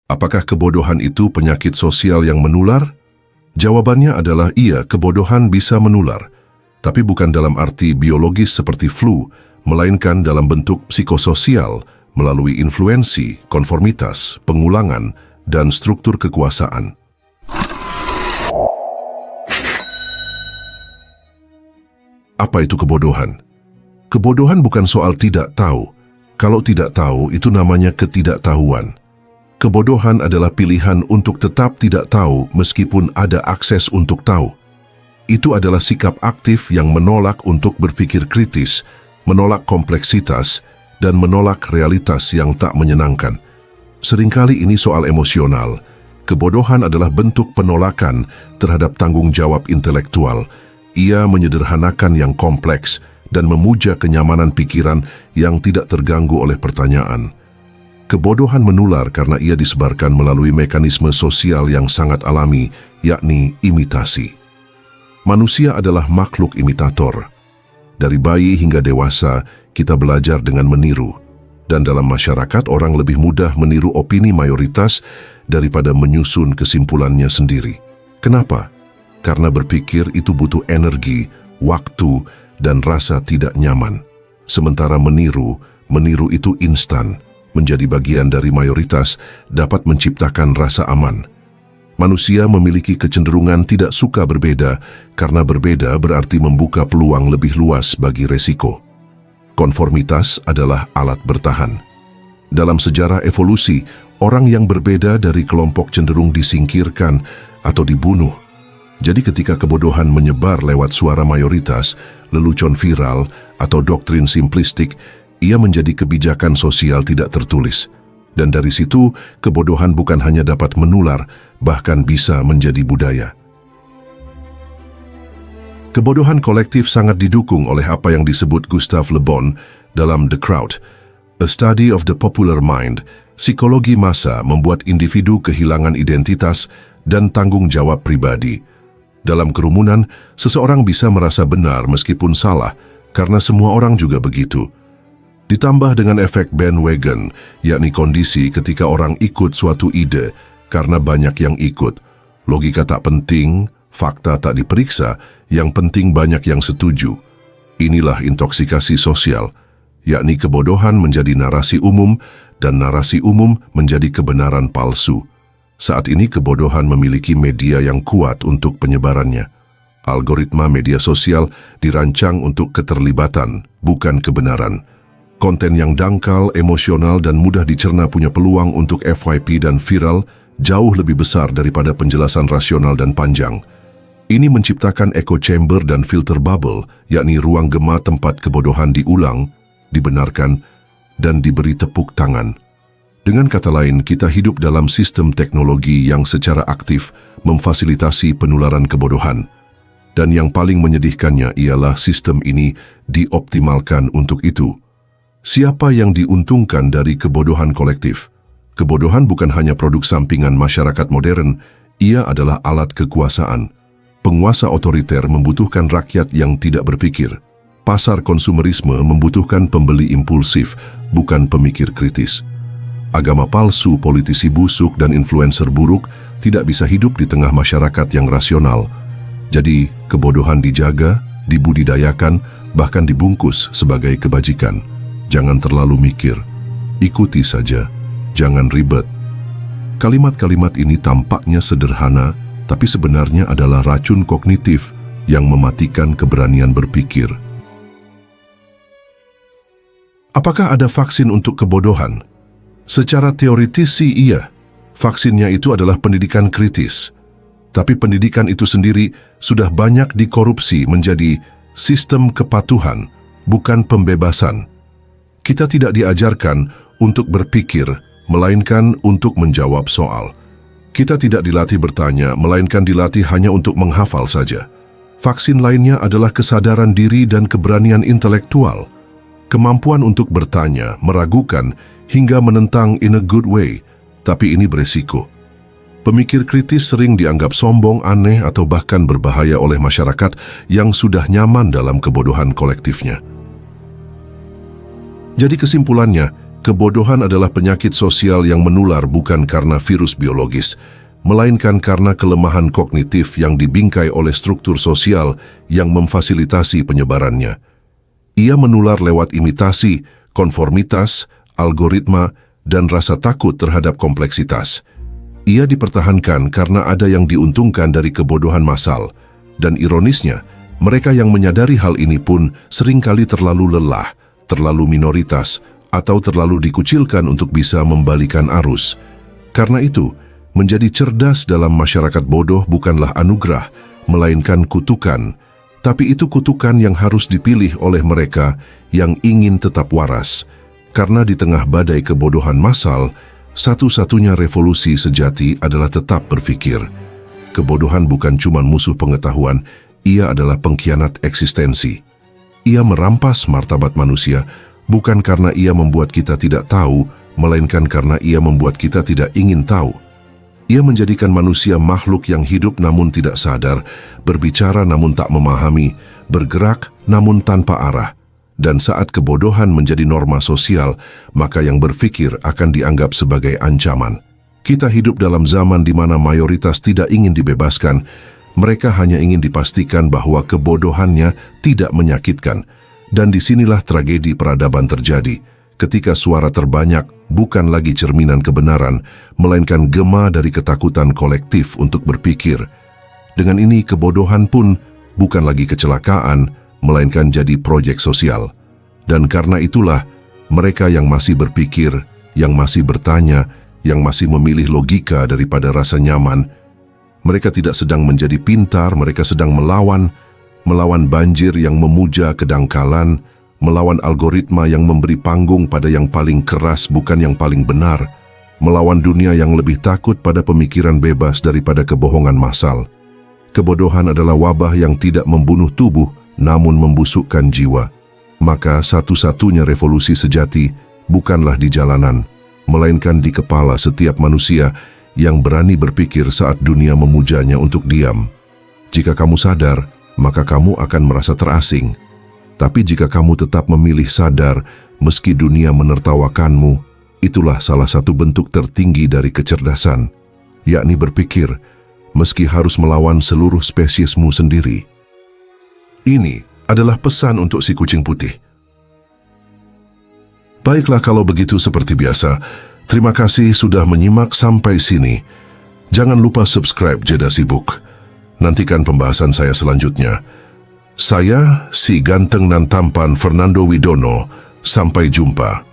Apakah kebodohan itu penyakit sosial yang menular? Jawabannya adalah iya, kebodohan bisa menular. Tapi bukan dalam arti biologis seperti flu, melainkan dalam bentuk psikososial melalui influensi, konformitas, pengulangan, dan struktur kekuasaan. Apa itu kebodohan? Kebodohan bukan soal tidak tahu. Kalau tidak tahu, itu namanya ketidaktahuan. Kebodohan adalah pilihan untuk tetap tidak tahu meskipun ada akses untuk tahu. Itu adalah sikap aktif yang menolak untuk berpikir kritis, menolak kompleksitas, dan menolak realitas yang tak menyenangkan. Seringkali ini soal emosional. Kebodohan adalah bentuk penolakan terhadap tanggung jawab intelektual. Ia menyederhanakan yang kompleks dan memuja kenyamanan pikiran yang tidak terganggu oleh pertanyaan. Kebodohan menular karena ia disebarkan melalui mekanisme sosial yang sangat alami, yakni imitasi. Manusia adalah makhluk imitator. Dari bayi hingga dewasa, kita belajar dengan meniru. Dan dalam masyarakat, orang lebih mudah meniru opini mayoritas daripada menyusun kesimpulannya sendiri. Kenapa? Karena berpikir itu butuh energi, waktu, dan rasa tidak nyaman. Sementara meniru itu instan, menjadi bagian dari mayoritas, dapat menciptakan rasa aman. Manusia memiliki kecenderungan tidak suka berbeda, karena berbeda berarti membuka peluang lebih luas bagi resiko. Konformitas adalah alat bertahan. Dalam sejarah evolusi, orang yang berbeda dari kelompok cenderung disingkirkan atau dibunuh. Jadi ketika kebodohan menyebar lewat suara mayoritas, lelucon viral, atau doktrin simplistik, ia menjadi kebijakan sosial tidak tertulis. Dan dari situ, kebodohan bukan hanya dapat menular, bahkan bisa menjadi budaya. Kebodohan kolektif sangat didukung oleh apa yang disebut Gustave Le Bon dalam The Crowd, A Study of the Popular Mind. Psikologi massa membuat individu kehilangan identitas dan tanggung jawab pribadi. Dalam kerumunan, seseorang bisa merasa benar meskipun salah, karena semua orang juga begitu. Ditambah dengan efek bandwagon, yakni kondisi ketika orang ikut suatu ide karena banyak yang ikut. Logika tak penting, fakta tak diperiksa, yang penting banyak yang setuju. Inilah intoksikasi sosial, yakni kebodohan menjadi narasi umum dan narasi umum menjadi kebenaran palsu. Saat ini kebodohan memiliki media yang kuat untuk penyebarannya. Algoritma media sosial dirancang untuk keterlibatan, bukan kebenaran. Konten yang dangkal, emosional, dan mudah dicerna punya peluang untuk FYP dan viral jauh lebih besar daripada penjelasan rasional dan panjang. Ini menciptakan echo chamber dan filter bubble, yakni ruang gema tempat kebodohan diulang, dibenarkan, dan diberi tepuk tangan. Dengan kata lain, kita hidup dalam sistem teknologi yang secara aktif memfasilitasi penularan kebodohan. Dan yang paling menyedihkannya ialah sistem ini dioptimalkan untuk itu. Siapa yang diuntungkan dari kebodohan kolektif? Kebodohan bukan hanya produk sampingan masyarakat modern, ia adalah alat kekuasaan. Penguasa otoriter membutuhkan rakyat yang tidak berpikir. Pasar konsumerisme membutuhkan pembeli impulsif, bukan pemikir kritis. Agama palsu, politisi busuk, dan influencer buruk tidak bisa hidup di tengah masyarakat yang rasional. Jadi, kebodohan dijaga, dibudidayakan, bahkan dibungkus sebagai kebajikan. Jangan terlalu mikir, ikuti saja, jangan ribet. Kalimat-kalimat ini tampaknya sederhana, tapi sebenarnya adalah racun kognitif yang mematikan keberanian berpikir. Apakah ada vaksin untuk kebodohan? Secara teoritis sih iya, vaksinnya itu adalah pendidikan kritis. Tapi pendidikan itu sendiri sudah banyak dikorupsi menjadi sistem kepatuhan, bukan pembebasan. Kita tidak diajarkan untuk berpikir, melainkan untuk menjawab soal. Kita tidak dilatih bertanya, melainkan dilatih hanya untuk menghafal saja. Vaksin lainnya adalah kesadaran diri dan keberanian intelektual. Kemampuan untuk bertanya, meragukan, hingga menentang in a good way, tapi ini beresiko. Pemikir kritis sering dianggap sombong, aneh, atau bahkan berbahaya oleh masyarakat yang sudah nyaman dalam kebodohan kolektifnya. Jadi kesimpulannya, Kebodohan adalah penyakit sosial yang menular bukan karena virus biologis, melainkan karena kelemahan kognitif yang dibingkai oleh struktur sosial yang memfasilitasi penyebarannya. Ia menular lewat imitasi, konformitas, algoritma, dan rasa takut terhadap kompleksitas. Ia dipertahankan karena ada yang diuntungkan dari kebodohan massal, dan ironisnya, mereka yang menyadari hal ini pun seringkali terlalu lelah, terlalu minoritas, atau terlalu dikucilkan untuk bisa membalikan arus. Karena itu, menjadi cerdas dalam masyarakat bodoh bukanlah anugerah, melainkan kutukan. Tapi itu kutukan yang harus dipilih oleh mereka yang ingin tetap waras. Karena di tengah badai kebodohan massal, satu-satunya revolusi sejati adalah tetap berpikir. Kebodohan bukan cuma musuh pengetahuan, ia adalah pengkhianat eksistensi. Ia merampas martabat manusia, bukan karena ia membuat kita tidak tahu, melainkan karena ia membuat kita tidak ingin tahu. Ia menjadikan manusia makhluk yang hidup namun tidak sadar, berbicara namun tak memahami, bergerak namun tanpa arah. Dan saat kebodohan menjadi norma sosial, maka yang berpikir akan dianggap sebagai ancaman. Kita hidup dalam zaman di mana mayoritas tidak ingin dibebaskan, mereka hanya ingin dipastikan bahwa kebodohannya tidak menyakitkan. Dan disinilah tragedi peradaban terjadi, ketika suara terbanyak bukan lagi cerminan kebenaran, melainkan gema dari ketakutan kolektif untuk berpikir. Dengan ini kebodohan pun bukan lagi kecelakaan, melainkan jadi proyek sosial. Dan karena itulah, mereka yang masih berpikir, yang masih bertanya, yang masih memilih logika daripada rasa nyaman, mereka tidak sedang menjadi pintar, mereka sedang melawan banjir yang memuja kedangkalan, melawan algoritma yang memberi panggung pada yang paling keras bukan yang paling benar, melawan dunia yang lebih takut pada pemikiran bebas daripada kebohongan massal. Kebodohan adalah wabah yang tidak membunuh tubuh, namun membusukkan jiwa. Maka satu-satunya revolusi sejati bukanlah di jalanan, melainkan di kepala setiap manusia yang berani berpikir saat dunia memujanya untuk diam. Jika kamu sadar, maka kamu akan merasa terasing. Tapi jika kamu tetap memilih sadar, meski dunia menertawakanmu, itulah salah satu bentuk tertinggi dari kecerdasan, yakni berpikir, meski harus melawan seluruh spesiesmu sendiri. Ini adalah pesan untuk si kucing putih. Baiklah kalau begitu seperti biasa, terima kasih sudah menyimak sampai sini. Jangan lupa subscribe Jeda Sibuk. Nantikan pembahasan saya selanjutnya. Saya, si ganteng dan tampan Fernando Widono. Sampai jumpa.